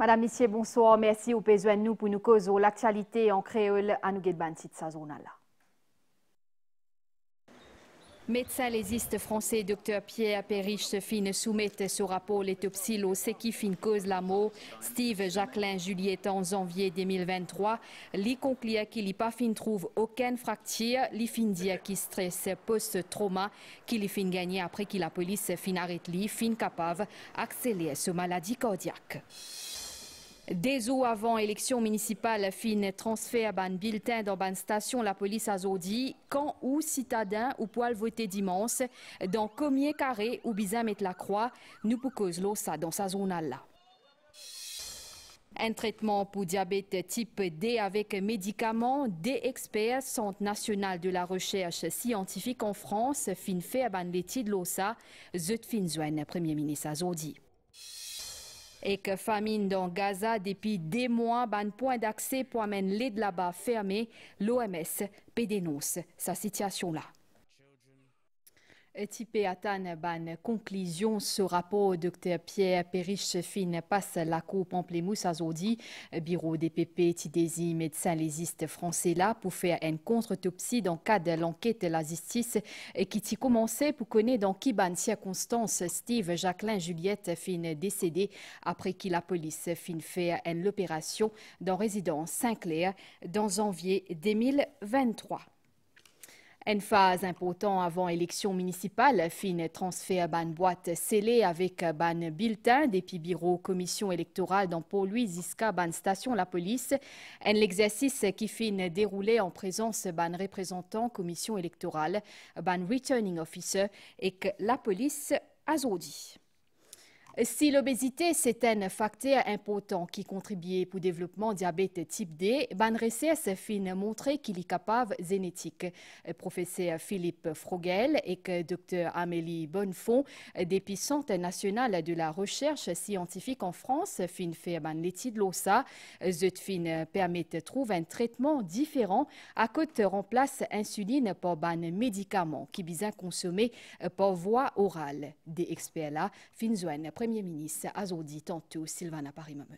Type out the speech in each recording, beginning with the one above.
Madame, Monsieur, bonsoir. Merci au besoin de nous pour nous causer l'actualité en créole à nous guider cette saison-là. Médecin légiste français Dr Pierre Périche fin soumettre ce rapport l'autopsie au qui fin cause la mort Steve Jacqueline Juliette en janvier 2023. Li conclut qu'il n'y pas fin trouve aucune fracture, li fin dit qu'il stress post-trauma, qu'il fin gagné après que la police fin arrête li, fin capable accélérer ce maladie cardiaque. Des jours avant élection municipale, fin transfert ban bulletin dans ban station, la police a dit quand ou citadin ou poil voter dimanche, dans combien carré ou bizarre mettre la croix, nous pour cause l'eau ça dans sa zone là. Un traitement pour diabète type D avec médicaments, des experts Centre national de la recherche scientifique en France, fin fait ban l'étude l'OSA, zut fin zoine, Premier ministre a dit. Et que famine dans Gaza depuis des mois, ban point d'accès pour amener l'aide là-bas fermé, l'OMS dénonce sa situation là. Type atteint ban conclusion ce rapport Dr Pierre Périche fin passe la cour Pamplemousse à Zodi, bureau DPP Tidesi médecin légiste français là pour faire une contre-autopsie dans le cadre de l'enquête de la justice qui t'y commençait pour connaître dans qui ban circonstances Steve Jacqueline Juliette fin décédé après que la police fin fait une opération dans résidence Saint-Clair dans janvier 2023. Une phase importante avant l'élection municipale, fin transfert ban boîte scellée avec ban bulletin depuis bureau commission électorale dans Port-Louis jusqu'à ban station la police. Un exercice qui fin déroulé en présence ban représentant commission électorale, ban returning officer et que la police a dit. Si l'obésité c'est un facteur important qui contribue pour le développement diabète type D, ban recherche fin montré qu'il est capable génétique. Professeur Philippe Frogel et que Dr Amélie Bonnefond, depuis Centre national de la recherche scientifique en France, fin fait ban l'étude l'OSA, zut fin permet de trouver un traitement différent à côté remplace insuline par ban médicament qui bien consommé par voie orale. Des experts là, fin zoine. Premier ministre Azodi tantôt Sylvana Parimamen.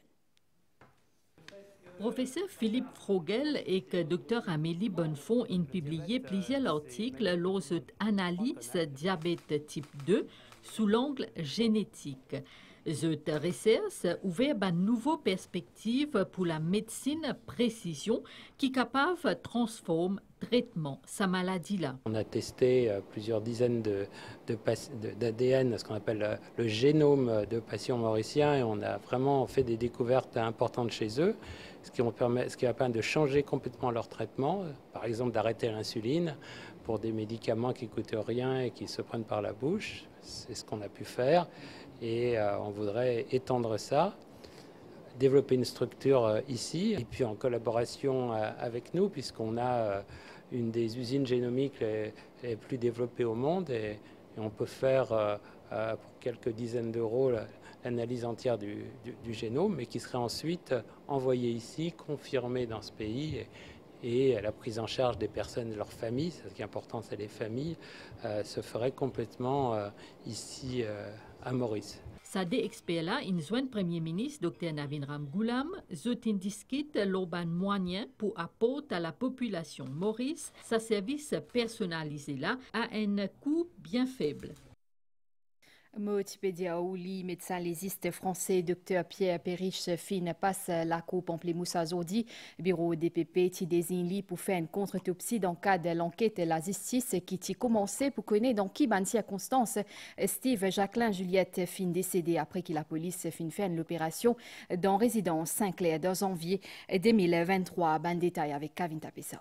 Professeur Philippe Frogel et que Dr Amélie Bonnefond ont publié plusieurs articles lors de l'analyse diabète type 2 sous l'angle génétique. Cette recherche ouvert une nouvelle perspective pour la médecine précision qui est capable de transformer traitement sa maladie-là. On a testé plusieurs dizaines d'ADN, ce qu'on appelle le génome de patients mauriciens, et on a vraiment fait des découvertes importantes chez eux, ce qui va permettre de changer complètement leur traitement, par exemple d'arrêter l'insuline pour des médicaments qui ne coûtent rien et qui se prennent par la bouche. C'est ce qu'on a pu faire et on voudrait étendre ça, développer une structure ici et puis en collaboration avec nous puisqu'on a une des usines génomiques les plus développées au monde et on peut faire pour quelques dizaines d'euros l'analyse entière du génome mais qui serait ensuite envoyée ici, confirmée dans ce pays et la prise en charge des personnes et leurs familles, ce qui est important c'est les familles, se ferait complètement ici à Maurice. Sa des experts-là, une joint Premier ministre, Dr Navin Ramgoolam, zotin discute l'urban moyen pour apporter à la population Maurice sa service personnalisé là à un coût bien faible. Wikipédia Ouli, médecin légiste français, Dr Pierre Périche fin passe la coupe en Pamplemousse à Zodi, bureau DPP qui désigne pour faire une contre-autopsie dans le cadre de l'enquête de la justice qui a commencé pour connaître dans qui bonne circonstance Steve Jacqueline Juliette fin décédé après que la police fin fait l'opération dans résidence Saint-Clair de janvier 2023. Ban détail avec Kavin Tapessa.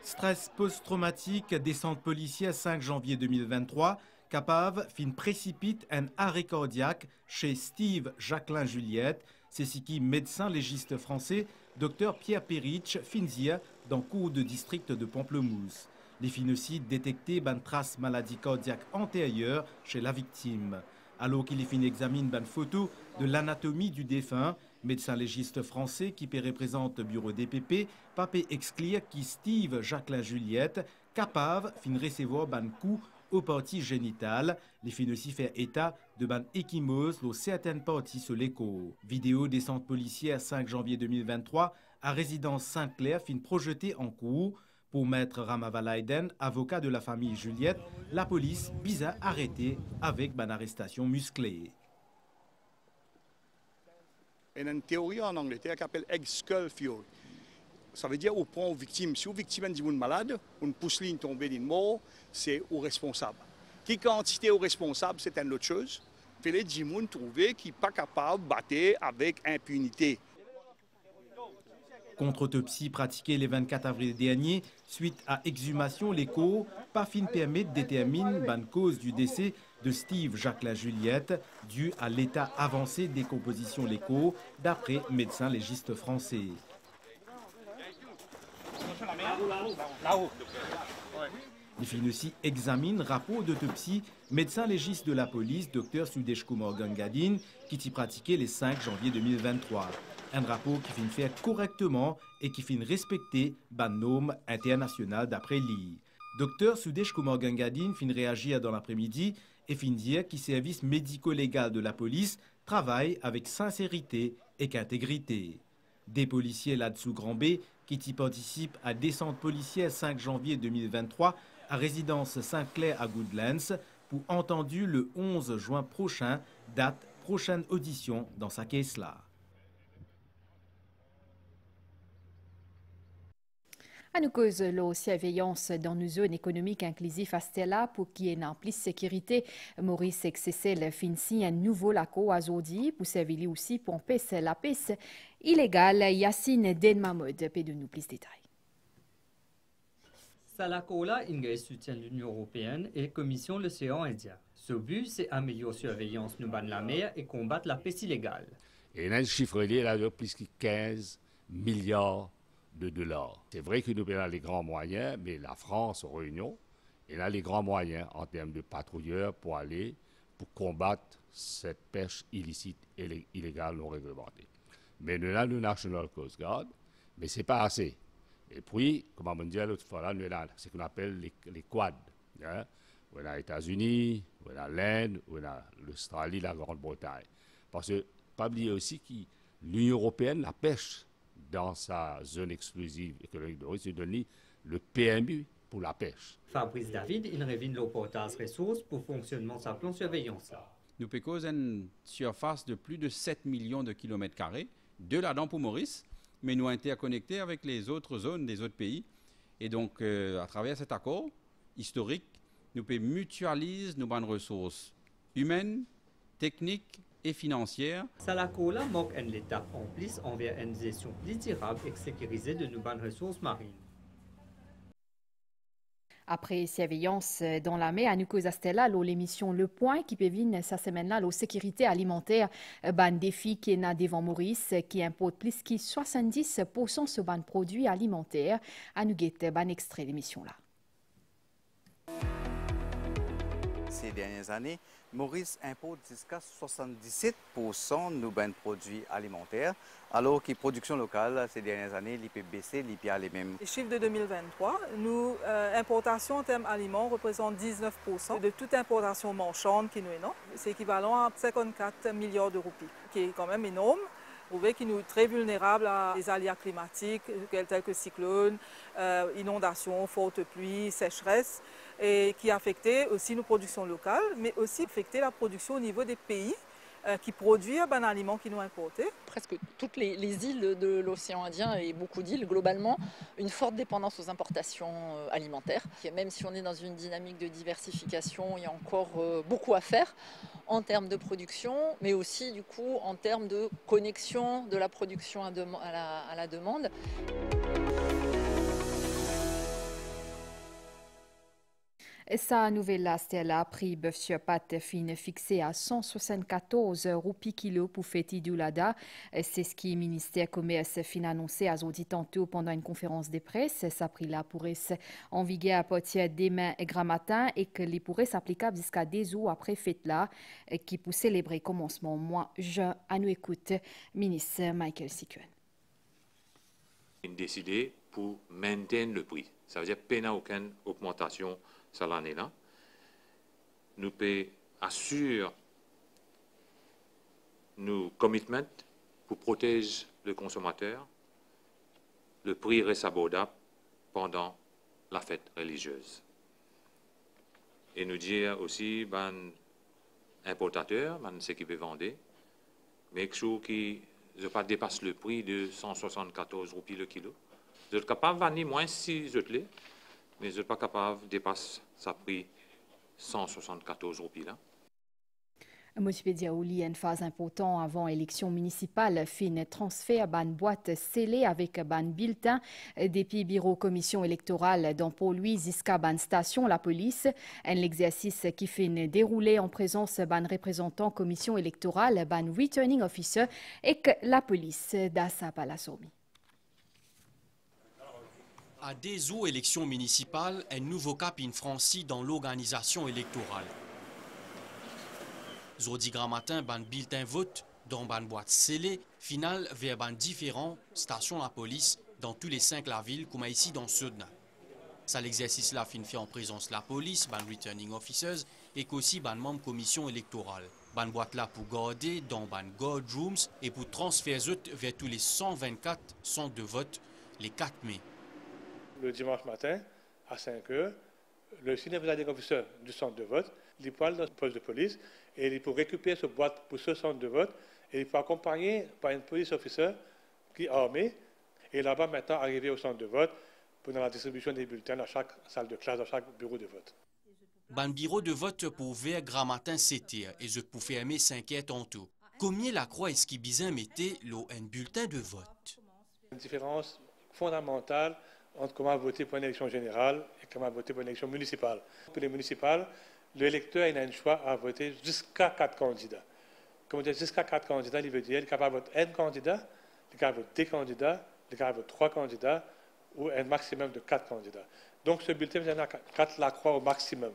Stress post-traumatique, descente policière 5 janvier 2023, Capave fin précipite un arrêt cardiaque chez Steve Jacqueline Juliette, c'est ce qui médecin légiste français, Dr Pierre Périche, finzia dans cours de district de Pamplemousse. Les finocides détectés ban trace maladie cardiaque antérieure chez la victime. Alors qu'il examine ban photo de l'anatomie du défunt, médecin légiste français qui représente bureau DPP, papé exclure qui Steve Jacqueline Juliette, capable fin recevoir ban coup aux parties génitales. Les filles aussi fait état de ban échymose dans certaines parties sur l'écho. Vidéo descente policière 5 janvier 2023 à résidence Saint-Clair fin projetée en cours. Pour maître Ramavalaiden, avocat de la famille Juliette, la police bizarre arrêté avec ban arrestation musclée. Il y a une théorie en Angleterre qui s'appelle egg skull theory. Ça veut dire qu'on prend une victime. Si une victime est malade, une pousse-ligne tombée d'une mort, c'est au responsable. Qui quantité au responsable, c'est une autre chose. Il les gens trouver qui n'est pas capable de battre avec impunité. Contre-autopsie pratiquée le 24 avril dernier, suite à exhumation, l'écho, pas fin permet de déterminer la cause du décès de Steve Jacquelin Juliette, dû à l'état avancé de décomposition l'écho, d'après médecin légiste français. Les filles aussi examinent rapport d'autopsie médecin légiste de la police, Dr Sudesh Kumar Gangadin, qui y pratiqué le 5 janvier 2023. Un rapport qui finit faire correctement et qui finit respecter ban norme international d'après l'I. Dr Sudesh Kumar Gangadin finit réagir dans l'après-midi et finit dire que le service médico-légal de la police travaille avec sincérité et qu'intégrité. Des policiers là-dessous Grand B qui y participent à descente policière 5 janvier 2023 à résidence Saint-Clair à Goodlands pour entendu le 11 juin prochain, date prochaine audition dans sa caisse là. À nous cause la surveillance dans nos zones économiques inclusives à Stella pour qu'il y ait une plus sécurité. Maurice XSL finit un nouveau laco à Zodi pour servir aussi pour empêcher la pêche illégale. Yassine Denmamoud peut de nous plus de détails. Salakola engage soutient l'Union européenne et la Commission l'océan Indien. Ce but, c'est améliorer la surveillance de la mer et combattre la pêche illégale. Et on a un chiffre lié là de plus de 15 milliards de dollars. C'est vrai que nous avons les grands moyens, mais la France, en réunion, elle a les grands moyens en termes de patrouilleurs pour combattre cette pêche illicite et illégale non réglementée. Mais nous avons le National Coast Guard, mais ce n'est pas assez. Et puis, comme on dit l'autre fois, là, nous avons ce qu'on appelle les quads. Hein? On a les États-Unis, on a l'Inde, on a l'Australie, la Grande-Bretagne. Parce que, pas oublier aussi que l'Union européenne, la pêche dans sa zone exclusive économique de Russie, donne le PMU pour la pêche. Fabrice David, il révèle le portage ressources pour fonctionnement de sa plan de surveillance. Nous avons une surface de plus de 7 millions de kilomètres carrés, de là-dedans pour Maurice, mais nous interconnectés avec les autres zones des autres pays. Et donc, à travers cet accord historique, nous pouvons mutualiser nos bonnes ressources humaines, techniques et financières. Salakola manque une étape en plus envers une gestion plus durable et sécurisée de nos bonnes ressources marines. Après surveillance dans la mer, à nous Stella, l'émission Le Point qui peut venir cette semaine-là, la sécurité alimentaire, un défi qui est là devant Maurice, qui importe plus que 70% sur ban produits alimentaires. À nous guetter un extrait de l'émission là. Ces dernières années, Maurice importe jusqu'à 77% de nos produits alimentaires, alors que la production locale, ces dernières années, il peut baisser, il peut aller même. Les chiffres de 2023, nos importations en termes aliments représentent 19% de toute importation marchande qui nous est. C'est équivalent à 54 milliards de roupies, qui est quand même énorme. Vous voyez qu'il nous est très vulnérable à des aléas climatiques tels que cyclones, inondations, fortes pluies, sécheresse, et qui affectaient aussi nos productions locales, mais aussi affectaient la production au niveau des pays qui produisent un aliment qui nous importé. Presque toutes les îles de l'océan Indien et beaucoup d'îles, globalement, une forte dépendance aux importations alimentaires. Et même si on est dans une dynamique de diversification, il y a encore beaucoup à faire en termes de production, mais aussi du coup en termes de connexion de la production à la demande. Sa nouvelle Stella prix bœuf sur pâte fine fixé à 174 roupies kilo pour fêter Doulada. C'est ce que le ministère Commerce fin annoncé à Zodi tantôt pendant une conférence de presse. Ça prix là pourrait en vigueur à partir demain et grand matin et que les pourrait s'appliquer jusqu'à 10 jours après fête là qui pour célébrer commencement mois juin. À nous écoute ministre Michael Sikuen. Décidé pour maintenir le prix. Ça veut dire qu'il n'y a aucune augmentation sur l'année-là. nous peut assurer nos commitments pour protéger le consommateur, le prix reste abordable pendant la fête religieuse. Et nous dire aussi, ben, importateurs, ben, ceux qui peuvent vendre, mais quelque chose qui ne pas dépasse le prix de 174 roupies le kilo. Vous êtes capable de vendre moins si vous êtes, mais vous n'êtes pas capable de dépasser sa prix 174 roupies là. Monsieur Diaouli, une phase importante avant l'élection municipale, fin transfert ban boîte scellée avec ban bulletin depuis bureau commission électorale dans Port-Louis jusqu'à ban station la police. Un exercice qui fait dérouler en présence ban représentant commission électorale, ban returning officer et que la police d'Assa Palassomi. À des élections municipales, un nouveau cap in franci dans l'organisation électorale. Zodi grand matin, ban bulletin vote dans ban boîte scellée, final vers ban différents stations la police dans tous les 5 la ville, comme ici dans Sudna. Ça l'exercice là fin fait en présence de la police, ban returning officers et qu'aussi ban membre commission électorale. Ban boîte là pour garder dans ban guard rooms et pour transférer vers tous les 124 centres de vote les 4 mai. Le dimanche matin, à 5 heures, le senior presiding officer du centre de vote, il peut aller dans le poste de police et il peut récupérer ce boîte pour ce centre de vote et il peut accompagner par une police officer qui est armé et là-bas maintenant arriver au centre de vote pour la distribution des bulletins dans chaque salle de classe, dans chaque bureau de vote. Ban bureau de vote pour vers grand matin c'était et je peux fermer 5 heures tantôt. Combien la croix est-ce qui bizarre mettait un bulletin de vote? Une différence fondamentale entre comment voter pour une élection générale et comment voter pour une élection municipale. Pour les municipales, l'électeur a un choix à voter jusqu'à 4 candidats. Comme on dit jusqu'à 4 candidats, il veut dire qu'il est capable de voter un candidat, il est capable de voter 2 candidats, il est capable de voter 3 candidats ou un maximum de 4 candidats. Donc ce bulletin, vous en avez 4 la croix au maximum.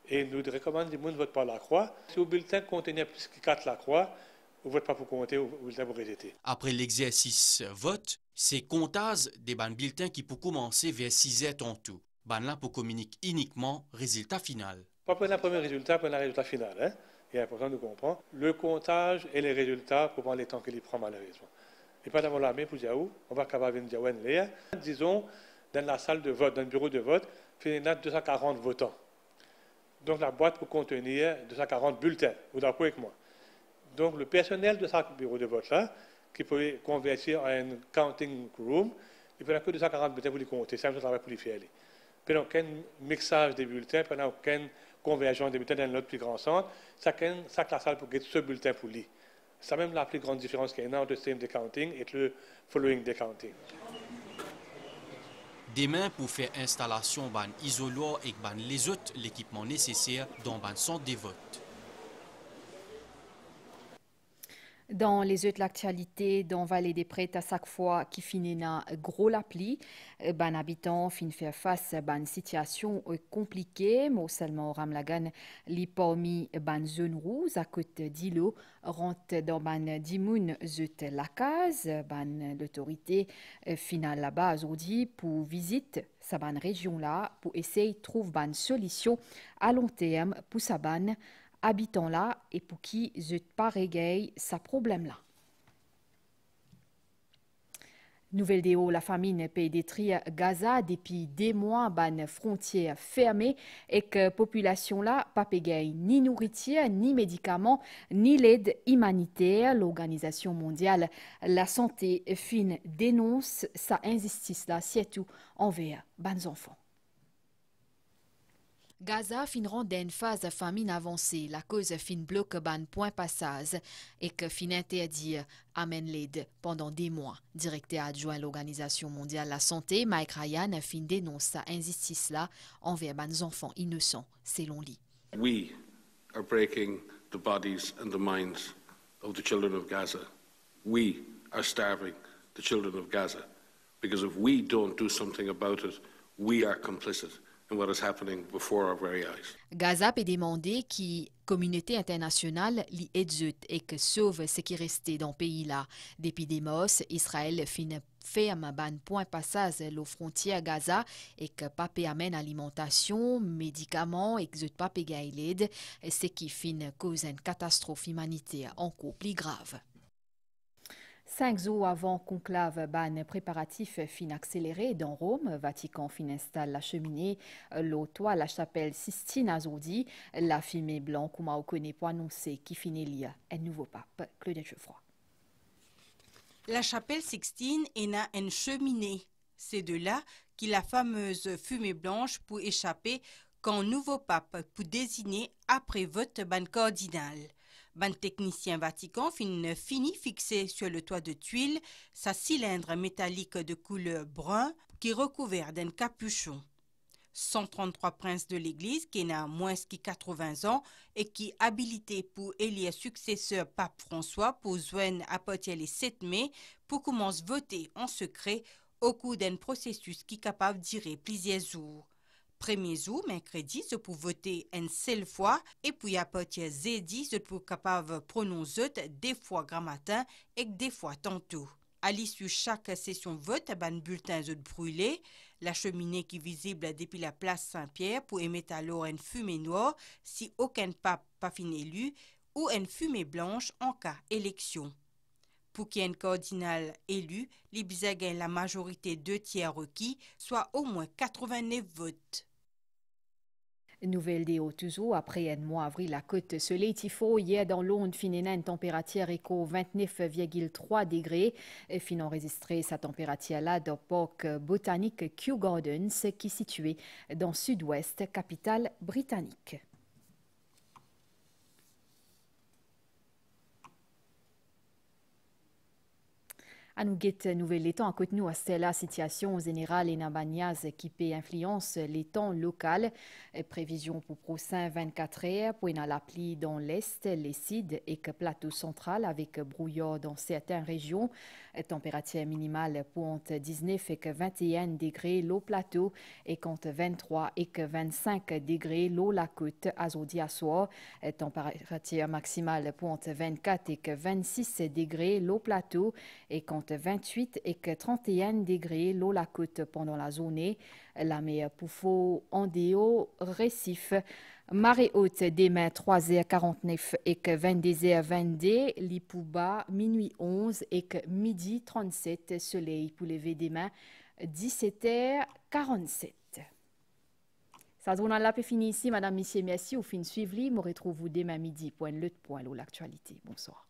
Et nous recommandons que les gens ne votent pas la croix. Si le bulletin contenait plus que 4 la croix, vous ne votez pas pour compter ou vous le rejeter. Après l'exercice vote, c'est comptage des ban bulletins qui peut commencer vers 6 heures tantôt. Ban là pour communiquer uniquement résultat final. Pas pour le premier résultat, pour le résultat final. Hein? Il est important de comprendre. Le comptage et les résultats pour voir les temps qu'il y prend malheureusement. Et pas d'avoir la main pour dire où, on va capable de dire où elle est. Disons, dans la salle de vote, dans le bureau de vote, il y a 240 votants. Donc la boîte peut contenir 240 bulletins. Vous d'accord avec moi? Donc le personnel de ce bureau de vote-là, qui peut convertir en un counting room, il peut avoir que 240 bulletins pour les compter. C'est un travail pour les faire. Il n'y a aucun mixage des bulletins, il n'y a aucune conversion des bulletins dans notre plus grand centre. Chacun, la salle pour gagner ce bulletin pour lui. C'est même la plus grande différence qu'il y a entre le same decounting et le following decounting. Demain, pour faire installation ban isoloir et ban les autres l'équipement nécessaire dans ban centre de vote. Dans les autres l'actualité, dans Vallée des Prêtres, à chaque fois qui finit na gros la pluie, ban habitant fin faire face à ban situation compliquée, mais seulement Ramlagan li parmi ban zone rouge à côté d'îlot rentre dans ban dimoun zut la case, ban l'autorité finale là-bas aujourd'hui pour visite sa ban région là pour essayer de trouver ban solution à long terme pour sa ban habitants là et pour qui je pas régler ce problème-là. Nouvelle déo, la famine peut détruire Gaza depuis des mois, ban frontières fermées et que population là pas paye ni nourriture, ni médicaments, ni l'aide humanitaire. L'Organisation mondiale la santé fin dénonce sa injustice là, surtout envers ban enfants. Gaza fin rend une phase de famine avancée, la cause fin bloque ban point passage et que fin interdire amène l'aide pendant des mois. Directeur adjoint à l'Organisation mondiale de la santé, Mike Ryan, fin dénonce sa injustice là envers ban enfants innocents, selon lui. We are breaking the bodies and the minds of the children of Gaza. We are starving the children of Gaza because if we don't do something about it, we are complicit. And what is happening before our very eyes. Gaza peut demander que la communauté internationale l'y aide et que sauve ce qui restait dans le pays là. Depuis des mois, Israël fin ferme ban point passage aux frontières Gaza et que pas amène alimentation, médicaments et que pas l'aide, ce qui fin cause une catastrophe humanitaire encore plus grave. 5 jours avant conclave ban préparatif fin accéléré dans Rome, Vatican fin installe la cheminée, l'eau toit la chapelle Sistine Azodi, la fumée blanc comme on connaît pour annoncer qui finit lire un nouveau pape, Claudette Geoffroy. La chapelle Sixtine est une cheminée. C'est de là que la fameuse fumée blanche pour échapper quand nouveau pape pour désigner après vote ban cardinal. Ban technicien Vatican fini fixé sur le toit de tuiles sa cylindre métallique de couleur brun qui est recouvert d'un capuchon. 133 princes de l'Église qui n'a moins que 80 ans et qui habilité pour élire successeur pape François pour joindre à partir le 7 mai pour commencer à voter en secret au cours d'un processus qui est capable de durer plusieurs jours. Premier jour, mercredi, c'est pour voter une seule fois et puis à partir de jeudi, c'est pour capable de prononcer des fois grand matin et des fois tantôt. À l'issue de chaque session vote, un bulletin est brûlé, la cheminée qui est visible depuis la place Saint-Pierre pour émettre alors une fumée noire si aucun pape pas fini élu ou une fumée blanche en cas élection. Pour qu'il y ait un cardinal élu, les gagnent la majorité 2/3 requis, soit au moins 89 votes. Nouvelle déo toujours après un mois avril la côte soleil tifo hier dans l'onde finina une température éco 29,3 degrés et fin enregistré sa température là dans le parc botanique Kew Gardens qui est situé dans sud-ouest capitale britannique. À nous guetter nouvelle les temps à côté nous à la situation générale et nabanias qui peut influence les temps locaux. Prévision pour prochain 24 heures pour la pluie dans l'est, les Cides et que plateau central avec brouillard dans certaines régions. Température minimale pour entre 19 et que 21 degrés l'eau plateau et contre 23 et que 25 degrés l'eau la côte azodi à soir. Température maximale pour entre 24 et que 26 degrés l'eau plateau et contre 28 et que 31 degrés l'eau la côte pendant la journée. La mer Poufo, Andéo, Récif. Marée haute demain 3h49 et que 22h22, Lipouba, minuit 11 et que midi 37, soleil pour lever demain 17h47. Ça journal là peut finir ici, madame, messieurs, merci. Au fin de suivre, je retrouve vous demain midi pour l'actualité. Bonsoir.